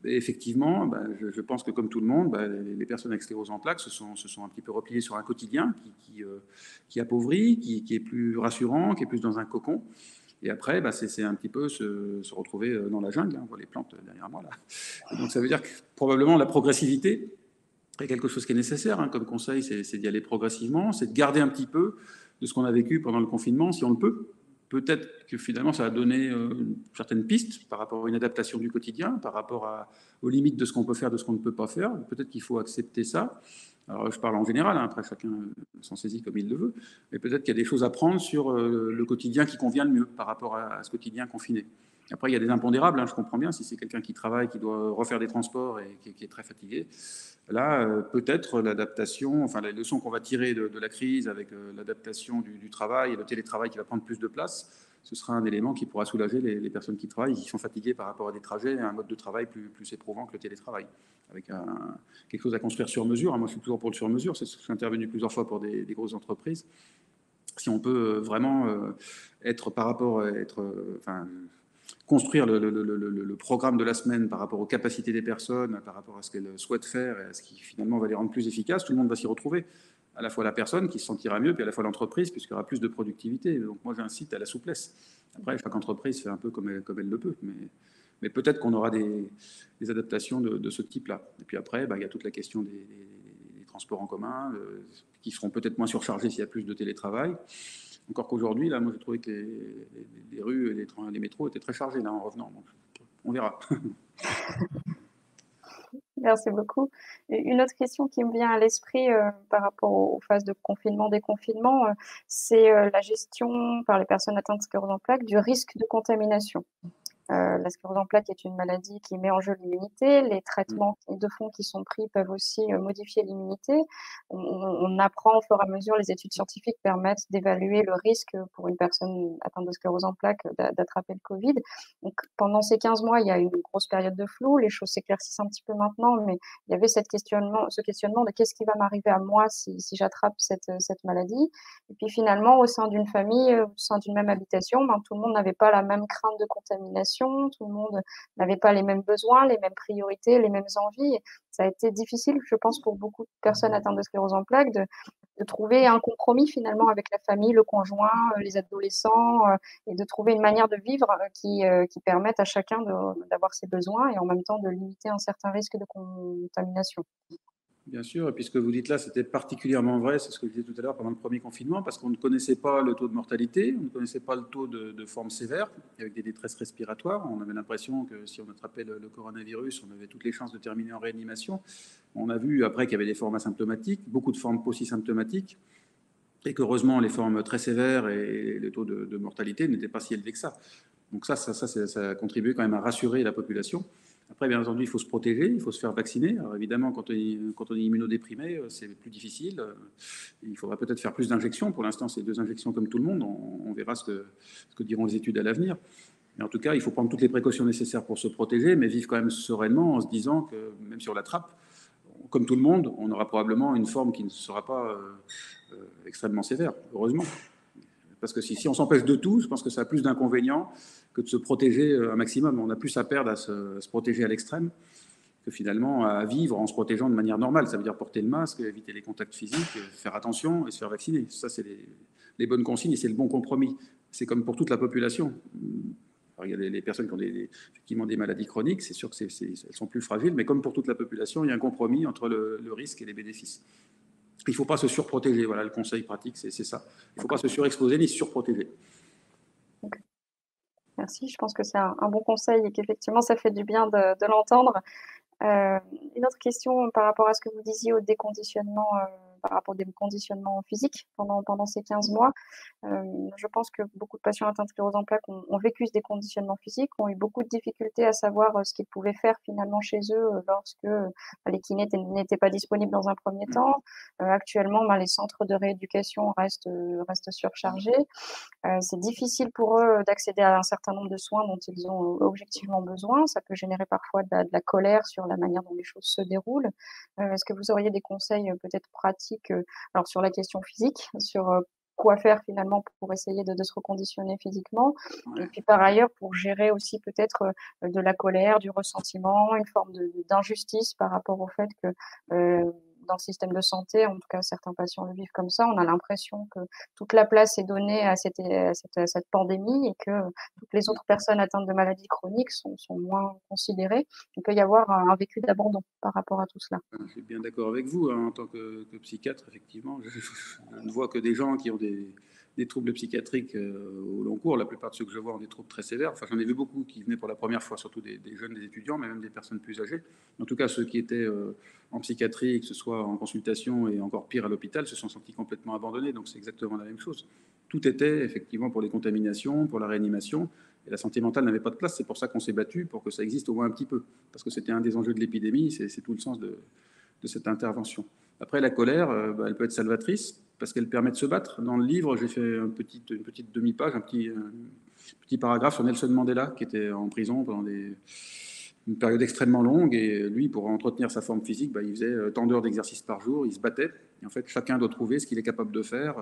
Et effectivement, je pense que comme tout le monde, les personnes avec sclérose en plaques se sont un petit peu repliées sur un quotidien qui appauvrit, qui est plus rassurant, qui est plus dans un cocon. Et après, c'est un petit peu se retrouver dans la jungle. Hein, on voit les plantes derrière moi là. Et donc ça veut dire que probablement la progressivité est quelque chose qui est nécessaire, hein, comme conseil, c'est d'y aller progressivement, c'est de garder un petit peu de ce qu'on a vécu pendant le confinement, si on le peut. Peut-être que finalement, ça a donné certaines pistes par rapport à une adaptation du quotidien, par rapport aux limites de ce qu'on peut faire, de ce qu'on ne peut pas faire. Peut-être qu'il faut accepter ça. Alors, je parle en général, hein, après chacun s'en saisit comme il le veut, mais peut-être qu'il y a des choses à prendre sur le quotidien qui convient le mieux par rapport à ce quotidien confiné. Après, il y a des impondérables, hein, je comprends bien, si c'est quelqu'un qui travaille, qui doit refaire des transports et qui est très fatigué. Là, peut-être l'adaptation, enfin les leçons qu'on va tirer de la crise avec l'adaptation du travail et le télétravail qui va prendre plus de place, ce sera un élément qui pourra soulager les personnes qui travaillent, qui sont fatiguées par rapport à des trajets, à un mode de travail plus éprouvant que le télétravail, avec quelque chose à construire sur mesure. Moi, je suis toujours pour le sur mesure, je suis intervenu plusieurs fois pour des grosses entreprises. Si on peut vraiment être par rapport à construire le programme de la semaine par rapport aux capacités des personnes, par rapport à ce qu'elles souhaitent faire et à ce qui finalement va les rendre plus efficaces, tout le monde va s'y retrouver. À la fois la personne qui se sentira mieux, puis à la fois l'entreprise, puisqu'il y aura plus de productivité. Donc moi, j'incite à la souplesse. Après, chaque entreprise fait un peu comme elle le peut, mais peut-être qu'on aura des adaptations de ce type-là. Et puis après, il y a toute la question des transports en commun, qui seront peut-être moins surchargés s'il y a plus de télétravail. Encore qu'aujourd'hui, là, moi, j'ai trouvé que les rues et les métros étaient très chargés là en revenant. Donc, on verra. Merci beaucoup. Une autre question qui me vient à l'esprit par rapport aux phases de confinement, déconfinement, c'est la gestion par les personnes atteintes de sclérose en plaques du risque de contamination. La sclérose en plaques est une maladie qui met en jeu l'immunité. Les traitements de fond qui sont pris peuvent aussi modifier l'immunité. On apprend au fur et à mesure, les études scientifiques permettent d'évaluer le risque pour une personne atteinte de sclérose en plaques d'attraper le Covid. Donc, pendant ces 15 mois, il y a eu une grosse période de flou. Les choses s'éclaircissent un petit peu maintenant, mais il y avait ce questionnement de qu'est-ce qui va m'arriver à moi si j'attrape cette maladie. Et puis finalement, au sein d'une famille, au sein d'une même habitation, tout le monde n'avait pas la même crainte de contamination consommation, tout le monde n'avait pas les mêmes besoins, les mêmes priorités, les mêmes envies. Ça a été difficile, je pense, pour beaucoup de personnes atteintes de sclérose en plaques de trouver un compromis finalement avec la famille, le conjoint, les adolescents, et de trouver une manière de vivre qui permette à chacun d'avoir ses besoins et en même temps de limiter un certain risque de contamination. Bien sûr, et puis ce que vous dites là, c'était particulièrement vrai, c'est ce que je disais tout à l'heure pendant le premier confinement, parce qu'on ne connaissait pas le taux de mortalité, on ne connaissait pas le taux de formes sévères, avec des détresses respiratoires. On avait l'impression que si on attrapait le coronavirus, on avait toutes les chances de terminer en réanimation. On a vu après qu'il y avait des formes asymptomatiques, beaucoup de formes paucisymptomatiques, et qu'heureusement, les formes très sévères et le taux de mortalité n'étaient pas si élevés que ça. Donc ça a contribué quand même à rassurer la population. Après, bien entendu, il faut se protéger, il faut se faire vacciner. Alors évidemment, quand on est immunodéprimé, c'est plus difficile. Il faudra peut-être faire plus d'injections. Pour l'instant, c'est 2 injections comme tout le monde. On verra ce que diront les études à l'avenir. Mais en tout cas, il faut prendre toutes les précautions nécessaires pour se protéger, mais vivre quand même sereinement en se disant que même si on l'attrape, comme tout le monde, on aura probablement une forme qui ne sera pas extrêmement sévère, heureusement. Parce que si on s'empêche de tout, je pense que ça a plus d'inconvénients que de se protéger un maximum. On a plus à perdre à se protéger à l'extrême que finalement à vivre en se protégeant de manière normale. Ça veut dire porter le masque, éviter les contacts physiques, faire attention et se faire vacciner. Ça, c'est les bonnes consignes et c'est le bon compromis. C'est comme pour toute la population. Alors, il y a les personnes qui ont effectivement des maladies chroniques, c'est sûr qu'elles sont plus fragiles, mais comme pour toute la population, il y a un compromis entre le risque et les bénéfices. Il ne faut pas se surprotéger. Voilà, le conseil pratique, c'est ça. Il ne faut pas se surexposer ni se surprotéger. Okay. Merci, je pense que c'est un bon conseil et qu'effectivement, ça fait du bien de l'entendre. Une autre question par rapport à ce que vous disiez au déconditionnement, par rapport au déconditionnement physique pendant ces 15 mois. Je pense que beaucoup de patients atteints de sclérose en plaques ont vécu ce déconditionnement physique, ont eu beaucoup de difficultés à savoir ce qu'ils pouvaient faire finalement chez eux lorsque les kinés n'étaient pas disponibles dans un premier temps. Actuellement, les centres de rééducation restent surchargés. C'est difficile pour eux d'accéder à un certain nombre de soins dont ils ont objectivement besoin. Ça peut générer parfois de la colère sur la manière dont les choses se déroulent. Est-ce que vous auriez des conseils peut-être pratiques alors sur la question physique, sur quoi faire finalement pour essayer de se reconditionner physiquement, et puis par ailleurs pour gérer aussi peut-être de la colère, du ressentiment, une forme d'injustice par rapport au fait que dans le système de santé, en tout cas certains patients le vivent comme ça, on a l'impression que toute la place est donnée à cette pandémie et que toutes les autres personnes atteintes de maladies chroniques sont moins considérées. Il peut y avoir un vécu d'abandon par rapport à tout cela. Je suis bien d'accord avec vous. En tant que psychiatre, effectivement, je ne vois que des gens qui ont des troubles psychiatriques au long cours. La plupart de ceux que je vois ont des troubles très sévères. Enfin, j'en ai vu beaucoup qui venaient pour la première fois, surtout des jeunes, des étudiants, mais même des personnes plus âgées. En tout cas, ceux qui étaient en psychiatrie, que ce soit en consultation et encore pire à l'hôpital, se sont sentis complètement abandonnés. Donc c'est exactement la même chose. Tout était effectivement pour les contaminations, pour la réanimation. Et la santé mentale n'avait pas de place. C'est pour ça qu'on s'est battu, pour que ça existe au moins un petit peu. Parce que c'était un des enjeux de l'épidémie. C'est tout le sens de cette intervention. Après, la colère, elle peut être salvatrice parce qu'elle permet de se battre. Dans le livre, j'ai fait une petite demi-page, un petit paragraphe sur Nelson Mandela, qui était en prison pendant une période extrêmement longue. Et lui, pour entretenir sa forme physique, il faisait tant d'heures d'exercice par jour, il se battait. Et en fait, chacun doit trouver ce qu'il est capable de faire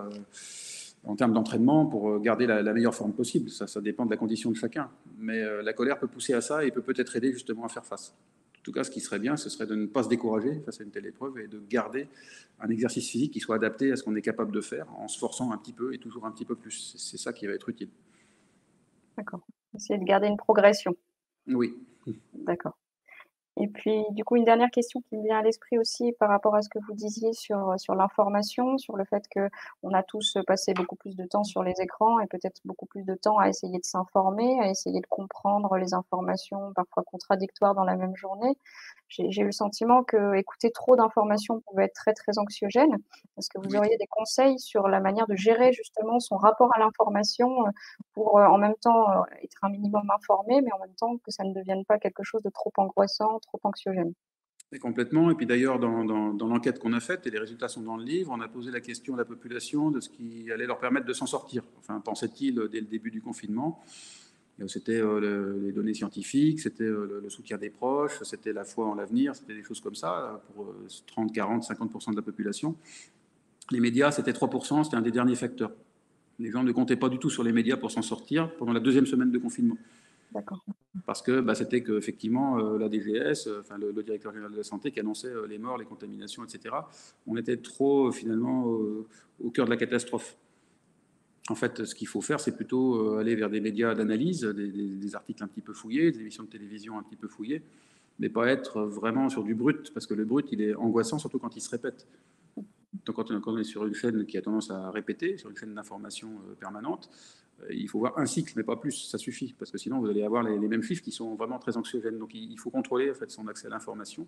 en termes d'entraînement pour garder la meilleure forme possible. Ça dépend de la condition de chacun. Mais la colère peut pousser à ça et peut peut-être aider justement à faire face. En tout cas, ce qui serait bien, ce serait de ne pas se décourager face à une telle épreuve et de garder un exercice physique qui soit adapté à ce qu'on est capable de faire en se forçant un petit peu et toujours un petit peu plus. C'est ça qui va être utile. D'accord. Essayer de garder une progression. Oui. D'accord. Et puis, du coup, une dernière question qui me vient à l'esprit aussi par rapport à ce que vous disiez sur l'information, sur le fait qu'on a tous passé beaucoup plus de temps sur les écrans et peut-être beaucoup plus de temps à essayer de s'informer, à essayer de comprendre les informations parfois contradictoires dans la même journée. J'ai eu le sentiment que écouter trop d'informations pouvait être très, très anxiogène. Est-ce que vous auriez des conseils sur la manière de gérer justement son rapport à l'information pour en même temps être un minimum informé, mais en même temps que ça ne devienne pas quelque chose de trop angoissant, trop anxiogène? Et complètement. Et puis d'ailleurs, dans l'enquête qu'on a faite, et les résultats sont dans le livre, on a posé la question à la population de ce qui allait leur permettre de s'en sortir. Enfin, pensait-il dès le début du confinement. C'était les données scientifiques, c'était le soutien des proches, c'était la foi en l'avenir, c'était des choses comme ça pour 30, 40, 50% de la population. Les médias, c'était 3%, c'était un des derniers facteurs. Les gens ne comptaient pas du tout sur les médias pour s'en sortir pendant la deuxième semaine de confinement. D'accord. Parce que c'était qu'effectivement, la DGS, le directeur général de la santé qui annonçait les morts, les contaminations, etc. On était trop, finalement, au cœur de la catastrophe. En fait, ce qu'il faut faire, c'est plutôt aller vers des médias d'analyse, des articles un petit peu fouillés, des émissions de télévision un petit peu fouillées, mais pas être vraiment sur du brut, parce que le brut, il est angoissant, surtout quand il se répète. Donc, quand on est sur une chaîne qui a tendance à répéter, sur une chaîne d'information permanente, il faut voir un cycle, mais pas plus, ça suffit, parce que sinon, vous allez avoir les mêmes chiffres qui sont vraiment très anxiogènes. Donc, il faut contrôler en fait, son accès à l'information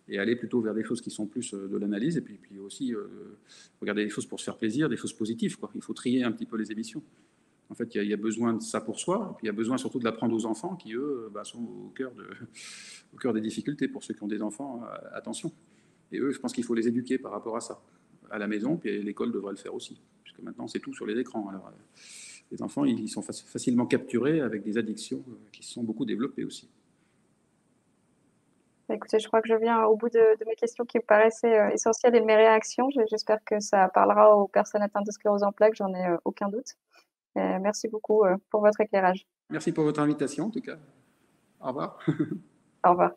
et aller plutôt vers des choses qui sont plus de l'analyse, et puis aussi regarder des choses pour se faire plaisir, des choses positives, quoi. Il faut trier un petit peu les émissions. En fait, il y a besoin de ça pour soi, et puis il y a besoin surtout de l'apprendre aux enfants qui, eux, sont au cœur des difficultés. Pour ceux qui ont des enfants, attention. Et eux, je pense qu'il faut les éduquer par rapport à ça, à la maison, puis l'école devrait le faire aussi, puisque maintenant, c'est tout sur les écrans. Alors, les enfants, ils sont facilement capturés avec des addictions qui se sont beaucoup développées aussi. Écoutez, je crois que je viens au bout de mes questions qui me paraissaient essentielles et de mes réactions. J'espère que ça parlera aux personnes atteintes de sclérose en plaques, j'en ai aucun doute. Merci beaucoup pour votre éclairage. Merci pour votre invitation, en tout cas. Au revoir. Au revoir.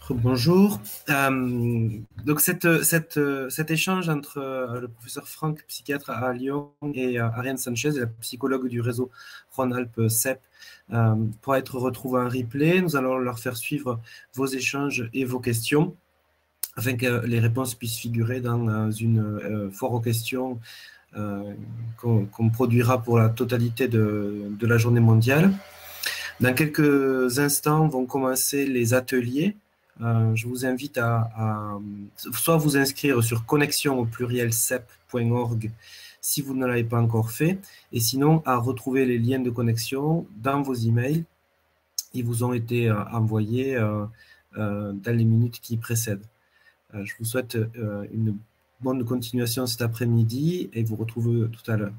Bonjour. Donc cet échange entre le professeur Franck, psychiatre à Lyon, et Ariane Sanchez, la psychologue du réseau Rhône-Alpes CEP, pourra être retrouvé en replay. Nous allons leur faire suivre vos échanges et vos questions afin que les réponses puissent figurer dans une foire aux questions qu'on produira pour la totalité de la journée mondiale. Dans quelques instants vont commencer les ateliers. Je vous invite à soit vous inscrire sur connexion@cep.org si vous ne l'avez pas encore fait, et sinon à retrouver les liens de connexion dans vos emails. Ils vous ont été envoyés dans les minutes qui précèdent. Je vous souhaite une bonne continuation cet après-midi et vous retrouve tout à l'heure.